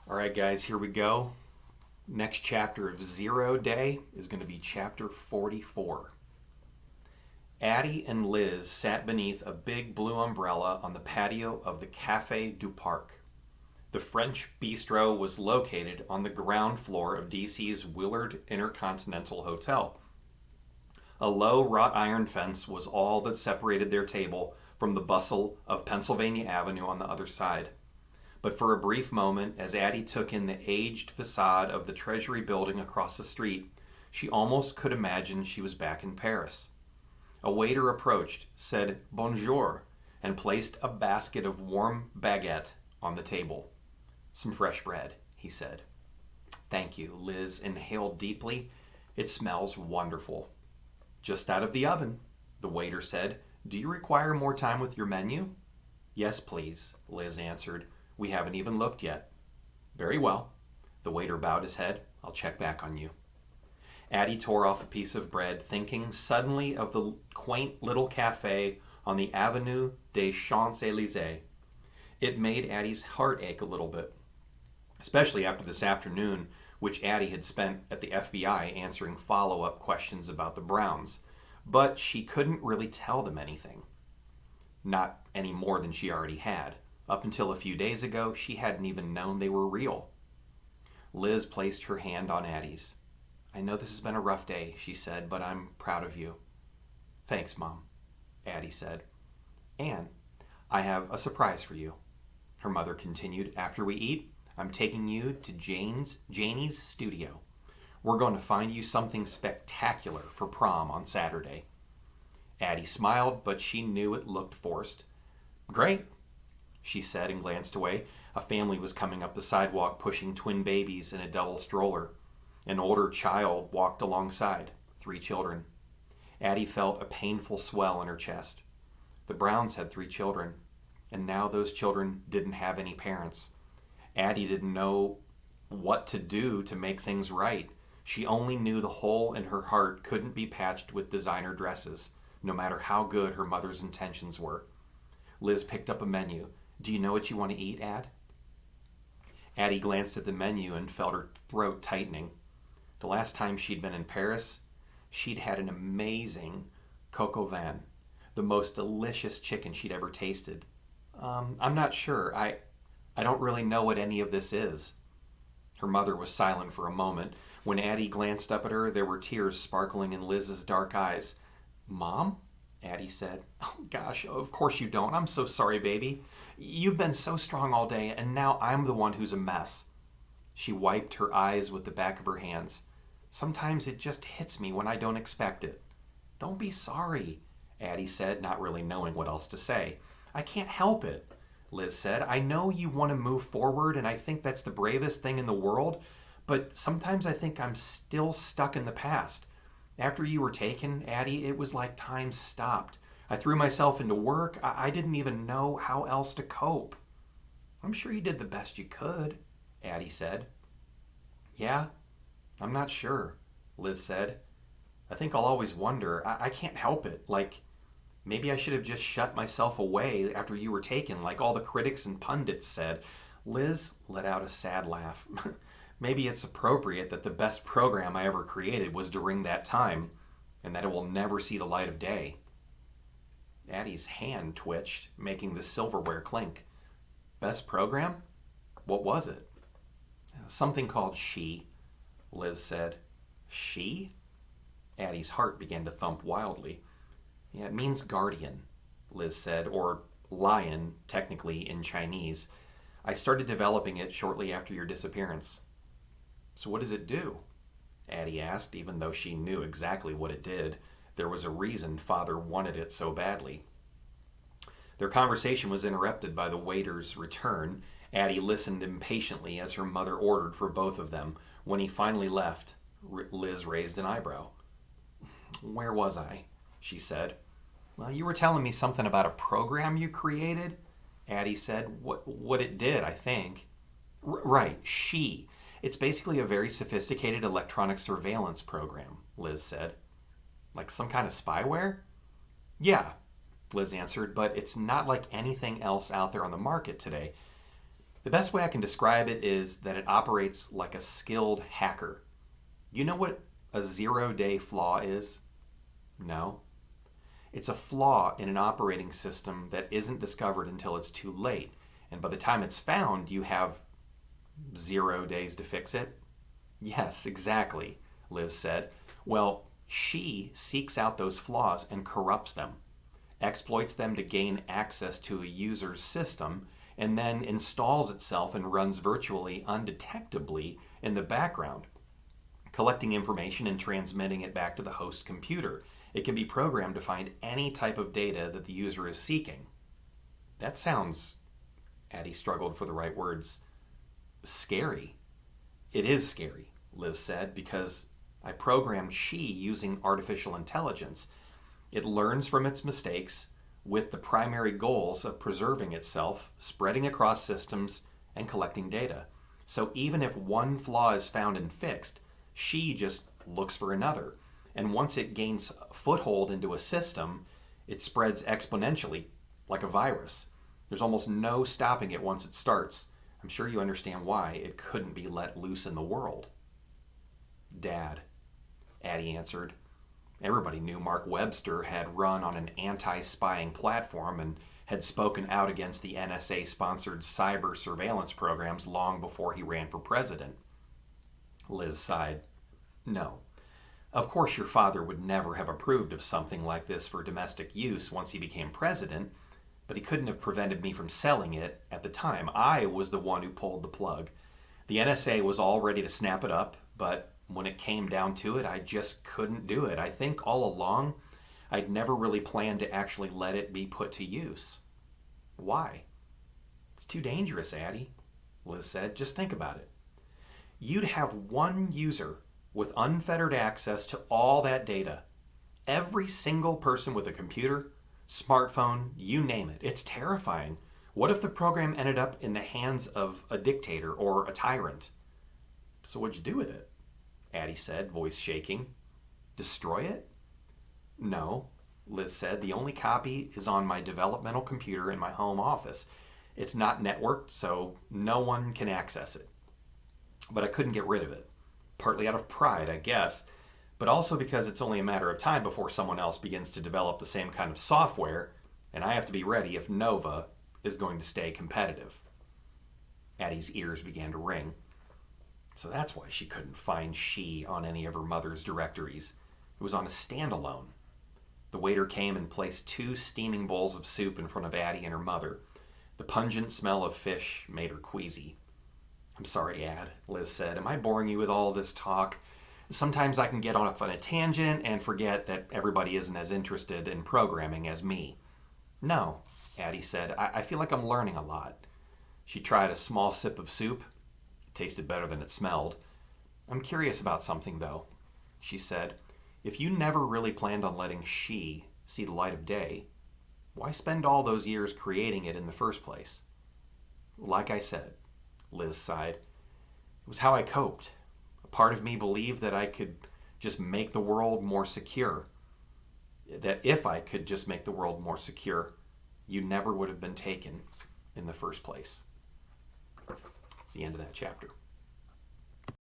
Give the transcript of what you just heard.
All right, guys, here we go. Next chapter of Zero Day is going to be chapter 44. Addie and Liz sat beneath a big blue umbrella on the patio of the Café du Parc. The French bistro was located on the ground floor of DC's Willard Intercontinental Hotel. A low wrought iron fence was all that separated their table from the bustle of Pennsylvania Avenue on the other side. But for a brief moment, as Addie took in the aged facade of the Treasury building across the street, she almost could imagine she was back in Paris. A waiter approached, said bonjour, and placed a basket of warm baguette on the table. Some fresh bread, he said. Thank you, Liz inhaled deeply. It smells wonderful. Just out of the oven, the waiter said. Do you require more time with your menu? Yes, please, Liz answered. We haven't even looked yet. Very well. The waiter bowed his head. I'll check back on you. Addie tore off a piece of bread, thinking suddenly of the quaint little cafe on the Avenue des Champs-Élysées. It made Addie's heart ache a little bit, especially after this afternoon, which Addie had spent at the FBI answering follow-up questions about the Browns. But she couldn't really tell them anything. Not any more than she already had. Up until a few days ago, she hadn't even known they were real. Liz placed her hand on Addie's. I know this has been a rough day, she said, but I'm proud of you. Thanks, Mom, Addie said. And I have a surprise for you, her mother continued. After we eat, I'm taking you to Janie's studio. We're going to find you something spectacular for prom on Saturday. Addie smiled, but she knew it looked forced. Great, she said and glanced away. A family was coming up the sidewalk pushing twin babies in a double stroller. An older child walked alongside, 3 children. Addie felt a painful swell in her chest. The Browns had 3 children, and now those children didn't have any parents. Addie didn't know what to do to make things right. She only knew the hole in her heart couldn't be patched with designer dresses, no matter how good her mother's intentions were. Liz picked up a menu. Do you know what you want to eat, Ad? Addie glanced at the menu and felt her throat tightening. The last time she'd been in Paris, she'd had an amazing coq au vin, the most delicious chicken she'd ever tasted. I'm not sure. I don't really know what any of this is. Her mother was silent for a moment. When Addie glanced up at her, there were tears sparkling in Liz's dark eyes. Mom? Addie said. Oh, gosh, of course you don't. I'm so sorry, baby. You've been so strong all day, and now I'm the one who's a mess. She wiped her eyes with the back of her hands. Sometimes it just hits me when I don't expect it. Don't be sorry, Addie said, not really knowing what else to say. I can't help it, Liz said. I know you want to move forward, and I think that's the bravest thing in the world, but sometimes I think I'm still stuck in the past. After you were taken, Addie, it was like time stopped. I threw myself into work. I didn't even know how else to cope. I'm sure you did the best you could, Addie said. Yeah, I'm not sure, Liz said. I think I'll always wonder. I can't help it. Like, maybe I should have just shut myself away after you were taken, like all the critics and pundits said. Liz let out a sad laugh. Maybe it's appropriate that the best program I ever created was during that time, and that it will never see the light of day. Addie's hand twitched, making the silverware clink. Best program? What was it? Something called She, Liz said. She? Addie's heart began to thump wildly. Yeah, it means guardian, Liz said, or lion, technically, in Chinese. I started developing it shortly after your disappearance. So what does it do? Addie asked, even though she knew exactly what it did. There was a reason Father wanted it so badly. Their conversation was interrupted by the waiter's return. Addie listened impatiently as her mother ordered for both of them. When he finally left, Liz raised an eyebrow. Where was I? She said. Well, you were telling me something about a program you created, Addie said. What it did, I think. Right, She. It's basically a very sophisticated electronic surveillance program, Liz said. Like some kind of spyware? Yeah, Liz answered, but it's not like anything else out there on the market today. The best way I can describe it is that it operates like a skilled hacker. You know what a zero-day flaw is? No. It's a flaw in an operating system that isn't discovered until it's too late. And by the time it's found, you have 0 days to fix it? Yes, exactly, Liz said. Well, she seeks out those flaws and corrupts them, exploits them to gain access to a user's system, and then installs itself and runs virtually undetectably in the background, collecting information and transmitting it back to the host computer. It can be programmed to find any type of data that the user is seeking. That sounds, Addie struggled for the right words, scary. It is scary, Liz said, because I programmed She using artificial intelligence. It learns from its mistakes with the primary goals of preserving itself, spreading across systems, and collecting data. So even if one flaw is found and fixed, She just looks for another. And once it gains a foothold into a system, it spreads exponentially, like a virus. There's almost no stopping it once it starts. I'm sure you understand why it couldn't be let loose in the world. Dad, Addie answered. Everybody knew Mark Webster had run on an anti-spying platform and had spoken out against the NSA-sponsored cyber surveillance programs long before he ran for president. Liz sighed. No. Of course, your father would never have approved of something like this for domestic use once he became president, but he couldn't have prevented me from selling it at the time. I was the one who pulled the plug. The NSA was all ready to snap it up, but when it came down to it, I just couldn't do it. I think all along, I'd never really planned to actually let it be put to use. Why? It's too dangerous, Addie, Liz said. Just think about it. You'd have one user with unfettered access to all that data. Every single person with a computer, smartphone, you name it. It's terrifying. What if the program ended up in the hands of a dictator or a tyrant? So what'd you do with it? Addie said, voice shaking. Destroy it? No, Liz said. The only copy is on my developmental computer in my home office. It's not networked, so no one can access it. But I couldn't get rid of it. Partly out of pride, I guess, but also because it's only a matter of time before someone else begins to develop the same kind of software, and I have to be ready if Nova is going to stay competitive. Addie's ears began to ring. So that's why she couldn't find She on any of her mother's directories. It was on a standalone. The waiter came and placed 2 steaming bowls of soup in front of Addie and her mother. The pungent smell of fish made her queasy. I'm sorry, Ad, Liz said. Am I boring you with all this talk? Sometimes I can get off on a tangent and forget that everybody isn't as interested in programming as me. No, Addie said. I feel like I'm learning a lot. She tried a small sip of soup. It tasted better than it smelled. I'm curious about something, though, she said. If you never really planned on letting She see the light of day, why spend all those years creating it in the first place? Like I said, Liz sighed. It was how I coped. A part of me believed that I could just make the world more secure. That if I could just make the world more secure, you never would have been taken in the first place. It's the end of that chapter.